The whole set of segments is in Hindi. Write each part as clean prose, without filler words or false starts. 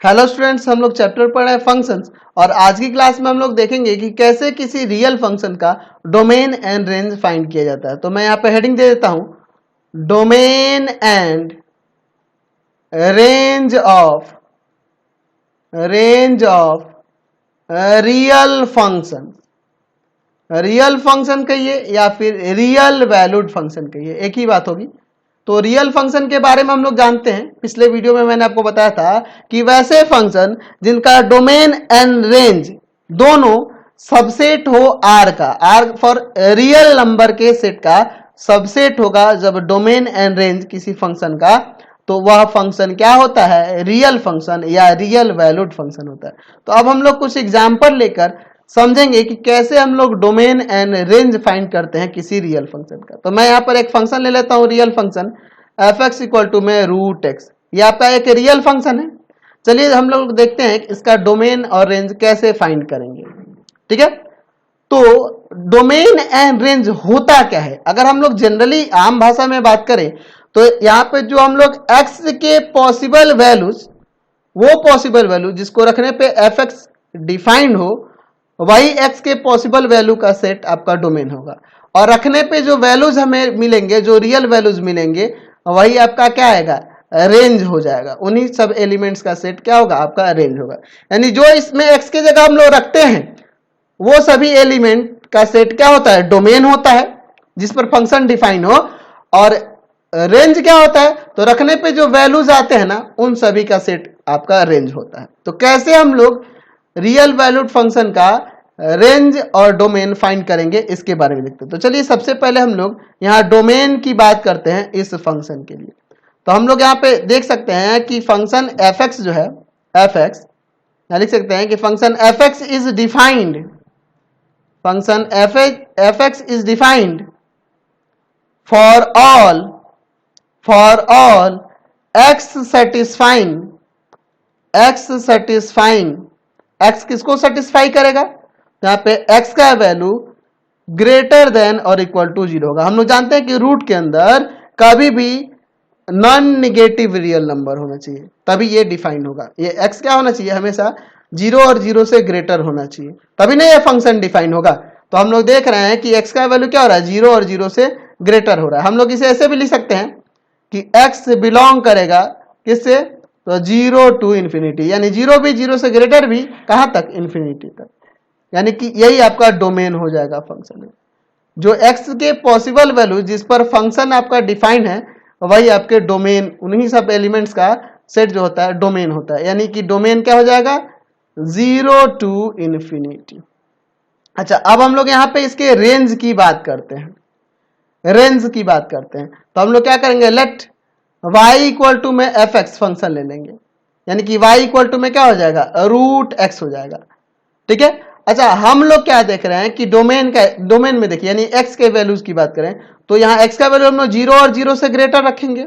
हेलो स्टूडेंट्स, हम लोग चैप्टर पढ़ रहे हैं फंक्शंस। और आज की क्लास में हम लोग देखेंगे कि कैसे किसी रियल फंक्शन का डोमेन एंड रेंज फाइंड किया जाता है। तो मैं यहाँ पे हेडिंग दे देता हूं, domain and range of real function. Real function कहिए या फिर रियल वैल्यूड फंक्शन कहिए, एक ही बात होगी। तो रियल फंक्शन के बारे में हम लोग जानते हैं, पिछले वीडियो में मैंने आपको बताया था कि वैसे फंक्शन जिनका डोमेन एंड रेंज दोनों सबसेट हो आर का, आर फॉर रियल नंबर के सेट का सबसेट होगा जब डोमेन एंड रेंज किसी फंक्शन का, तो वह फंक्शन क्या होता है, रियल फंक्शन या रियल वैल्यूड फंक्शन होता है। तो अब हम लोग कुछ एग्जाम्पल लेकर समझेंगे कि कैसे हम लोग डोमेन एंड रेंज फाइंड करते हैं किसी रियल फंक्शन का। तो मैं यहाँ पर एक फंक्शन ले लेता हूँ, real function f x equal to में रूट एक्स। ये आपका एक रियल फंक्शन है। चलिए हम लोग देखते हैं इसका डोमेन और रेंज कैसे फाइंड करेंगे। ठीक है, तो डोमेन एंड रेंज होता क्या है, अगर हम लोग जनरली आम भाषा में बात करें तो यहाँ पे जो हम लोग एक्स के पॉसिबल वैल्यूज, वो पॉसिबल वैल्यू जिसको रखने पे एफ एक्स डिफाइंड हो, वही एक्स के पॉसिबल वैल्यू का सेट आपका डोमेन होगा। और रखने पे जो वैल्यूज हमें मिलेंगे, जो रियल वैल्यूज मिलेंगे, वही आपका क्या आएगा, रेंज हो जाएगा। उन्हीं सब एलिमेंट्स का सेट क्या होगा, आपका रेंज होगा। यानी जो इसमें एक्स की जगह हम लोग रखते हैं वो सभी एलिमेंट का सेट क्या होता है, डोमेन होता है जिस पर फंक्शन डिफाइन हो। और रेंज क्या होता है, तो रखने पे जो वैल्यूज आते हैं ना, उन सभी का सेट आपका रेंज होता है। तो कैसे हम लोग रियल वैल्यूड फंक्शन का रेंज और डोमेन फाइंड करेंगे, इसके बारे में देखते हैं। तो चलिए सबसे पहले हम लोग यहाँ डोमेन की बात करते हैं इस फंक्शन के लिए। तो हम लोग यहाँ पे देख सकते हैं कि फंक्शन एफ एक्स जो है, एफ एक्स लिख सकते हैं कि function f x is defined, function f x is defined for all x satisfying, x किसको सेटिस्फाई करेगा, यहाँ पे एक्स का वैल्यू ग्रेटर देन और इक्वल टू 0 होगा। हम लोग जानते हैं कि रूट के अंदर कभी भी नॉन निगेटिव रियल नंबर होना चाहिए, तभी ये डिफाइन होगा। ये एक्स क्या होना चाहिए, हमेशा 0 और 0 से ग्रेटर होना चाहिए, तभी ना ये फंक्शन डिफाइन होगा। तो हम लोग देख रहे हैं कि एक्स का वैल्यू क्या हो रहा है, 0 और 0 से ग्रेटर हो रहा है। हम लोग इसे ऐसे भी लिख सकते हैं कि एक्स बिलोंग करेगा किससे, तो 0 टू इन्फिनिटी, यानी 0 भी 0 से ग्रेटर भी कहां तक, इन्फिनिटी तक। यानी कि यही आपका डोमेन हो जाएगा फंक्शन में। जो एक्स के पॉसिबल वैल्यू जिस पर फंक्शन आपका डिफाइन है, वही आपके डोमेन, उन्हीं सब एलिमेंट्स का सेट जो होता है डोमेन होता है। यानी कि डोमेन क्या हो जाएगा, 0 टू इन्फिनिटी। अच्छा, अब हम लोग यहाँ पे इसके रेंज की बात करते हैं, रेंज की बात करते हैं। तो हम लोग क्या करेंगे, लेट y इक्वल टू में एफ एक्स फंक्शन ले लेंगे, यानी कि y इक्वल टू में क्या हो जाएगा, रूट एक्स हो जाएगा। ठीक है। अच्छा, हम लोग क्या देख रहे हैं कि डोमेन में देखिए, यानी x के वैल्यूज की बात करें तो यहाँ x का वैल्यू हम लोग 0 और 0 से ग्रेटर रखेंगे,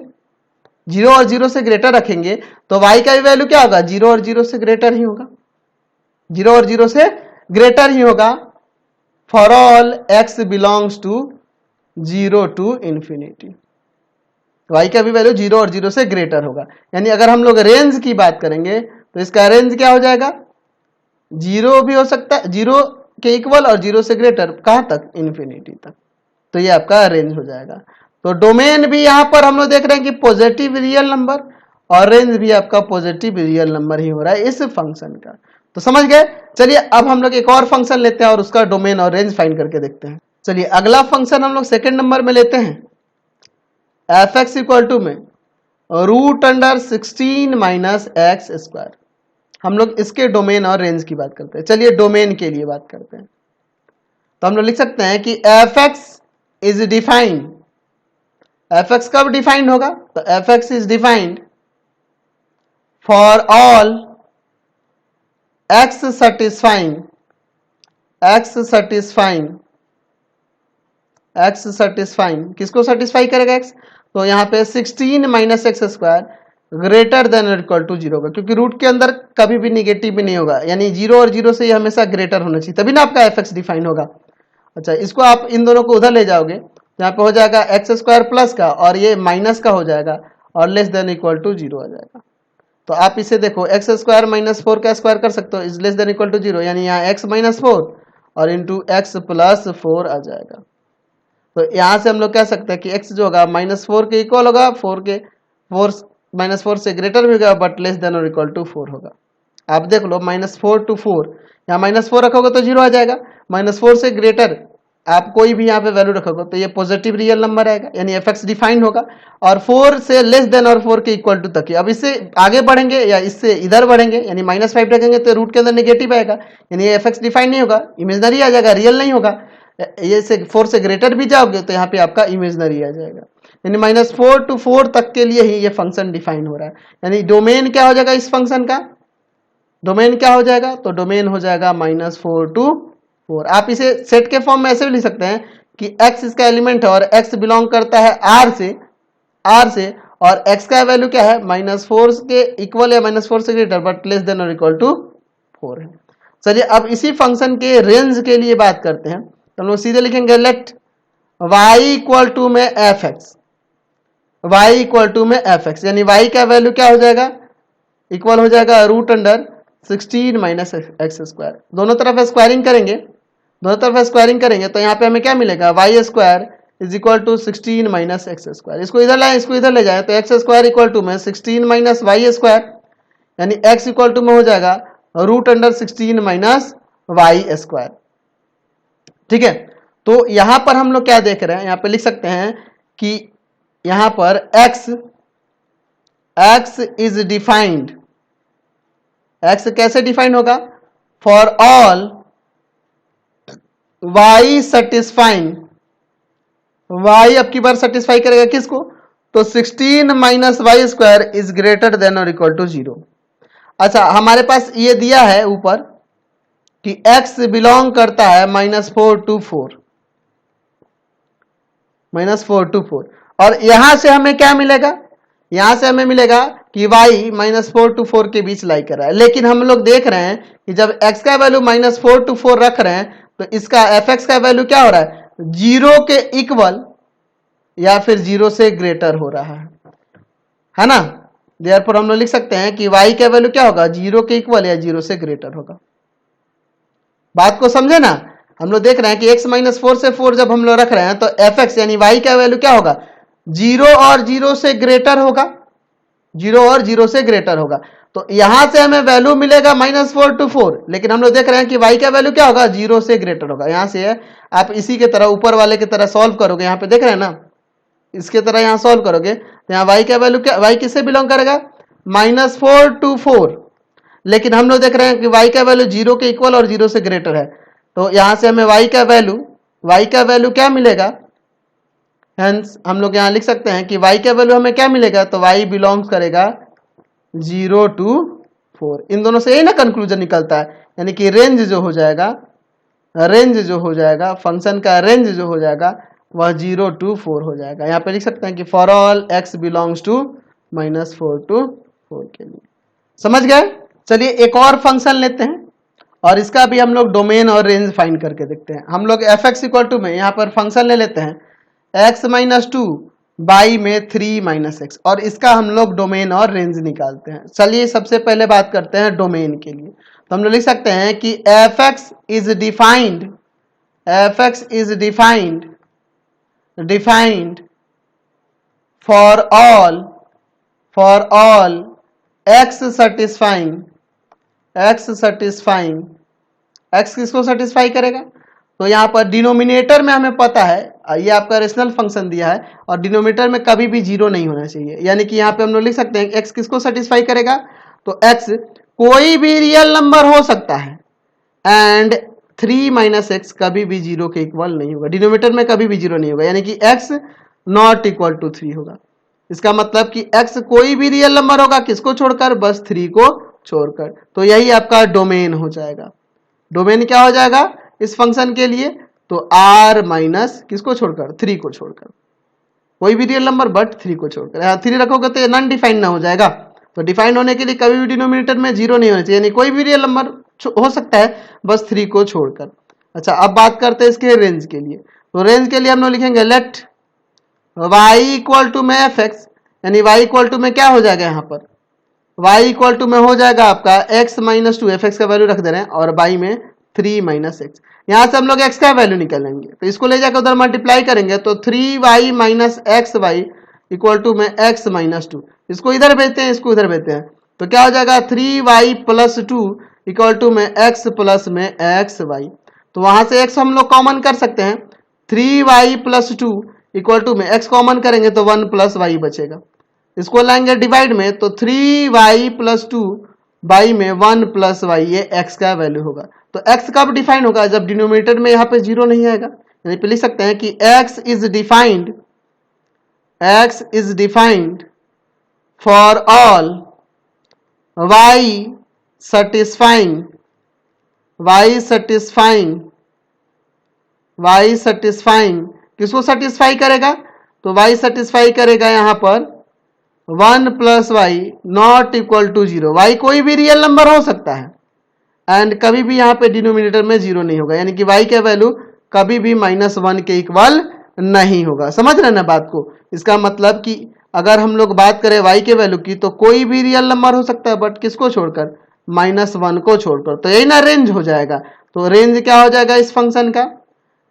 0 और 0 से ग्रेटर रखेंगे, तो y का भी वैल्यू क्या होगा, 0 और 0 से ग्रेटर ही होगा, 0 और 0 से ग्रेटर ही होगा। For all x belongs to 0 to infinity, y का भी वैल्यू 0 और 0 से ग्रेटर होगा। यानी अगर हम लोग रेंज की बात करेंगे तो इसका रेंज क्या हो जाएगा, 0 भी हो सकता है, 0 के इक्वल और 0 से ग्रेटर, कहां तक, इन्फिनिटी तक। तो ये आपका रेंज हो जाएगा। तो डोमेन भी यहां पर हम लोग देख रहे हैं कि पॉजिटिव रियल नंबर, और रेंज भी आपका पॉजिटिव रियल नंबर ही हो रहा है इस फंक्शन का। तो समझ गए। चलिए अब हम लोग एक और फंक्शन लेते हैं और उसका डोमेन और रेंज फाइंड करके देखते हैं। चलिए अगला फंक्शन हम लोग सेकेंड नंबर में लेते हैं, एफ एक्स इक्वल टू में root under 16 minus x square. हम लोग इसके डोमेन और रेंज की बात करते हैं। चलिए डोमेन के लिए बात करते हैं। तो हम लोग लिख सकते हैं कि F x is defined, F x कब डिफाइंड होगा, तो F x is defined for all x satisfying, किसको सेटिस्फाई करेगा एक्स, तो यहाँ पे 16 minus x square greater than और इक्वल टू 0 होगा, क्योंकि रूट के अंदर कभी भी निगेटिव भी नहीं होगा, यानी 0 और 0 से ये हमेशा ग्रेटर होना चाहिए, तभी ना आपका एफ एक्स डिफाइन होगा। अच्छा, इसको आप इन दोनों को उधर ले जाओगे तो यहाँ पे हो जाएगा एक्स स्क्वायर प्लस का, और ये माइनस का हो जाएगा, और लेस देन इक्वल टू 0 आ जाएगा। तो आप इसे देखो एक्स स्क्वायर माइनस 4 का स्क्वायर कर सकते हो, is less than equal to 0, यानी यहाँ एक्स माइनस 4 और इंटू एक्स प्लस 4 आ जाएगा। तो यहाँ से हम लोग कह सकते हैं कि x जो होगा -4 के इक्वल होगा, 4 -4 से ग्रेटर भी होगा बट लेस देन और इक्वल टू 4 होगा। आप देख लो -4 to 4, यहाँ -4 रखोगे तो 0 आ जाएगा, -4 से ग्रेटर आप कोई भी यहाँ पे वैल्यू रखोगे तो ये पॉजिटिव रियल नंबर आएगा, यानी fx डिफाइंड होगा। और 4 से लेस देन और 4 के इक्वल टू तक ही। अब इससे आगे बढ़ेंगे या इससे इधर बढ़ेंगे, यानी -5 रखेंगे तो रूट के अंदर नेगेटिव आएगा, यानी ये fx डिफाइंड नहीं होगा, इमेजनरी आ जाएगा, रियल नहीं होगा। ये से 4 से ग्रेटर भी जाओगे तो यहाँ पे आपका इमेजनरी आ जाएगा, यानी -4 to 4 तक के लिए ही ये फंक्शन डिफाइन हो रहा है। यानी डोमेन क्या हो जाएगा इस फंक्शन का, डोमेन क्या हो जाएगा, तो डोमेन हो जाएगा -4 to 4। आप इसे सेट के फॉर्म में ऐसे भी लिख सकते हैं कि x इसका एलिमेंट है और x बिलोंग करता है r से और x का वैल्यू क्या है -4 के इक्वल या -4 से ग्रेटर बट लेस देन और इक्वल टू 4 है। चलिए अब इसी फंक्शन के रेंज के लिए बात करते हैं, तो हम लोग सीधे लिखेंगे लेट y इक्वल टू में fx, y इक्वल टू में fx, यानी y का वैल्यू क्या हो जाएगा, इक्वल हो जाएगा √16 माइनस एक्स स्क्वायर। दोनों तरफ स्क्वायरिंग करेंगे तो यहाँ पे हमें क्या मिलेगा, y square is equal to 16 minus x square. इसको इधर लाए, इसको इधर ले जाए तो एक्स स्क्वायर इक्वल टू में 16 माइनस वाई स्क्वायर, यानी x इक्वल टू में हो जाएगा √16 माइनस वाई स्क्वायर। ठीक है, तो यहां पर हम लोग क्या देख रहे हैं, यहां पे लिख सकते हैं कि यहां पर x इज डिफाइंड, x कैसे डिफाइंड होगा, for all y satisfying, y अब की बार सेटिस्फाई करेगा किसको, तो 16 minus y square is greater than और इक्वल टू 0। अच्छा हमारे पास ये दिया है ऊपर कि x बिलोंग करता है -4 to 4, -4 to 4, और यहां से हमें क्या मिलेगा, यहां से हमें मिलेगा कि y -4 to 4 के बीच लाई कर रहा है। लेकिन हम लोग देख रहे हैं कि जब x का वैल्यू -4 to 4 रख रहे हैं तो इसका fx का वैल्यू क्या हो रहा है, 0 के इक्वल या फिर 0 से ग्रेटर हो रहा है ना। देयरफॉर हम लोग लिख सकते हैं कि y का वैल्यू क्या होगा, 0 के इक्वल या 0 से ग्रेटर होगा। बात को समझे ना, हम लोग देख रहे हैं कि x -4 से 4 जब हम लोग रख रहे हैं तो fx यानी y का वैल्यू क्या होगा, 0 और 0 से ग्रेटर होगा, 0 और 0 से ग्रेटर होगा। तो यहां से हमें वैल्यू मिलेगा -4 to 4, लेकिन हम लोग देख रहे हैं कि y का वैल्यू क्या होगा, 0 से ग्रेटर होगा। यहां से आप इसी के तरह ऊपर वाले की तरह सॉल्व करोगे, यहाँ पे देख रहे हैं ना, इसके तरह यहां सॉल्व करोगे तो यहाँ y का वैल्यू क्या, y किससे बिलोंग करेगा, -4 to 4, लेकिन हम लोग देख रहे हैं कि y का वैल्यू 0 के इक्वल और 0 से ग्रेटर है। तो यहां से हमें y का वैल्यू क्या मिलेगा, हेंस हम लोग यहां लिख सकते हैं कि y का वैल्यू हमें क्या मिलेगा, तो y बिलोंग्स करेगा 0 to 4। इन दोनों से यही ना कंक्लूजन निकलता है, यानी कि रेंज जो हो जाएगा फंक्शन का रेंज जो हो जाएगा वह 0 to 4 हो जाएगा। यहाँ पे लिख सकते हैं कि for all x belongs to -4 to 4 के लिए। समझ गए। चलिए एक और फंक्शन लेते हैं और इसका भी हम लोग डोमेन और रेंज फाइंड करके देखते हैं। हम लोग fx इक्वल टू में यहाँ पर फंक्शन ले लेते हैं x -2 बाई में 3 - x, और इसका हम लोग डोमेन और रेंज निकालते हैं। चलिए सबसे पहले बात करते हैं डोमेन के लिए। तो हम लोग लिख सकते हैं कि fx is defined for all x satisfying, x किसको सेटिस्फाई करेगा, तो यहाँ पर डिनोमिनेटर में हमें पता है ये आपका रेशनल फंक्शन दिया है और डिनोमिनेटर में कभी भी 0 नहीं होना चाहिए, यानी कि यहाँ पे हम लोग लिख सकते हैं x किसको सेटिस्फाई करेगा, तो x कोई भी रियल नंबर हो सकता है एंड 3 - x कभी भी 0 के इक्वल नहीं होगा, डिनोमिनेटर में कभी भी 0 नहीं होगा, यानी कि x नॉट इक्वल टू 3 होगा। इसका मतलब कि x कोई भी रियल नंबर होगा किसको छोड़कर, बस 3 को छोड़कर। तो यही आपका डोमेन हो जाएगा। डोमेन क्या हो जाएगा इस फंक्शन के लिए, तो r माइनस किसको छोड़कर, 3 को छोड़कर, कोई भी रियल नंबर बट 3 को छोड़कर। यहाँ 3 रखोगे तो ये नॉन डिफाइंड ना हो जाएगा, तो डिफाइंड होने के लिए कभी भी डिनोमिनेटर में 0 नहीं होना चाहिए, यानी कोई भी रियल नंबर हो सकता है बस 3 को छोड़कर। अच्छा अब बात करते हैं इसके रेंज के लिए। तो रेंज के लिए हम लोग लिखेंगे लेट y इक्वल टू में fx, यानी y इक्वल टू में क्या हो जाएगा यहाँ पर y इक्वल टू में हो जाएगा आपका x minus to, F x का वैल्यू रख दे रहे हैं, और y में 3 माइनस एक्स। यहां से हम लोग x का वैल्यू निकालेंगे, तो इसको ले जाकर उधर मल्टीप्लाई करेंगे तो 3y minus x y equal to में x माइनस टू। इसको इधर भेजते हैं, इसको इधर भेजते हैं, तो क्या हो जाएगा 3y plus two equal to में x प्लस में एक्स वाई। तो वहां से x हम लोग कॉमन कर सकते हैं, 3y plus two equal to में x कॉमन करेंगे तो 1 प्लस वाई बचेगा। इसको लाएंगे डिवाइड में तो 3y प्लस टू बाई में 1 प्लस वाई, ये x का वैल्यू होगा। तो x कब डिफाइन होगा, जब डिनोमिनेटर में यहाँ पे जीरो नहीं आएगा। यानी पे लिख सकते हैं कि x is defined for all y satisfying किसको सेटिस्फाई करेगा, तो y सेटिस्फाई करेगा यहाँ पर 1 plus y not equal to zero. Y कोई भी रियल नंबर हो सकता है एंड कभी भी यहाँ पे डिनोमिनेटर में जीरो नहीं होगा, यानी कि y का वैल्यू कभी भी -1 के इक्वल नहीं होगा। समझ रहे ना बात को। इसका मतलब कि अगर हम लोग बात करें y के वैल्यू की तो कोई भी रियल नंबर हो सकता है, बट किसको छोड़कर, -1 को छोड़कर। तो यही ना रेंज हो जाएगा। तो रेंज क्या हो जाएगा इस फंक्शन का,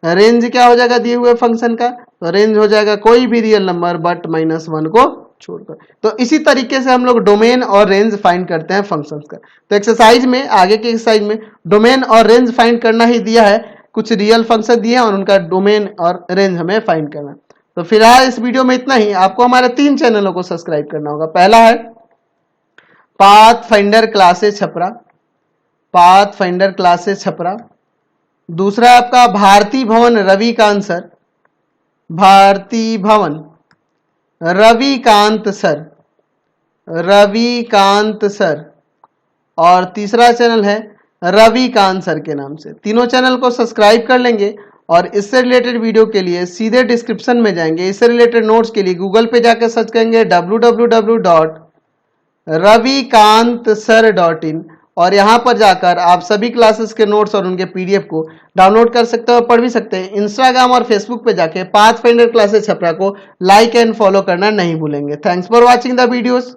रेंज क्या हो जाएगा दिए हुए फंक्शन का, तो रेंज हो जाएगा कोई भी रियल नंबर बट -1 को छोड़कर। तो इसी तरीके से हम लोग डोमेन और रेंज फाइंड करते हैं फंक्शंस का। तो एक्सरसाइज में, आगे के एक्सरसाइज में डोमेन और रेंज फाइंड करना ही दिया है, कुछ रियल फंक्शन दिए हैं और उनका डोमेन और रेंज हमें फाइंड करना। तो फिलहाल इस वीडियो में इतना ही। आपको हमारे 3 चैनलों को सब्सक्राइब करना होगा। पहला है पाथ फाइंडर क्लासेस छपरा, दूसरा आपका भारती भवन रविकांत सर, और तीसरा चैनल है रविकांत सर के नाम से। तीनों चैनल को सब्सक्राइब कर लेंगे और इससे रिलेटेड वीडियो के लिए सीधे डिस्क्रिप्शन में जाएंगे। इससे रिलेटेड नोट्स के लिए गूगल पे जाकर सर्च करेंगे www.ravikantsir.in, और यहाँ पर जाकर आप सभी क्लासेस के नोट्स और उनके पीडीएफ को डाउनलोड कर सकते हो और पढ़ भी सकते हैं। इंस्टाग्राम और फेसबुक पे जाके पाथ फाइंडर क्लासेस छपरा को लाइक एंड फॉलो करना नहीं भूलेंगे। Thanks for watching the videos.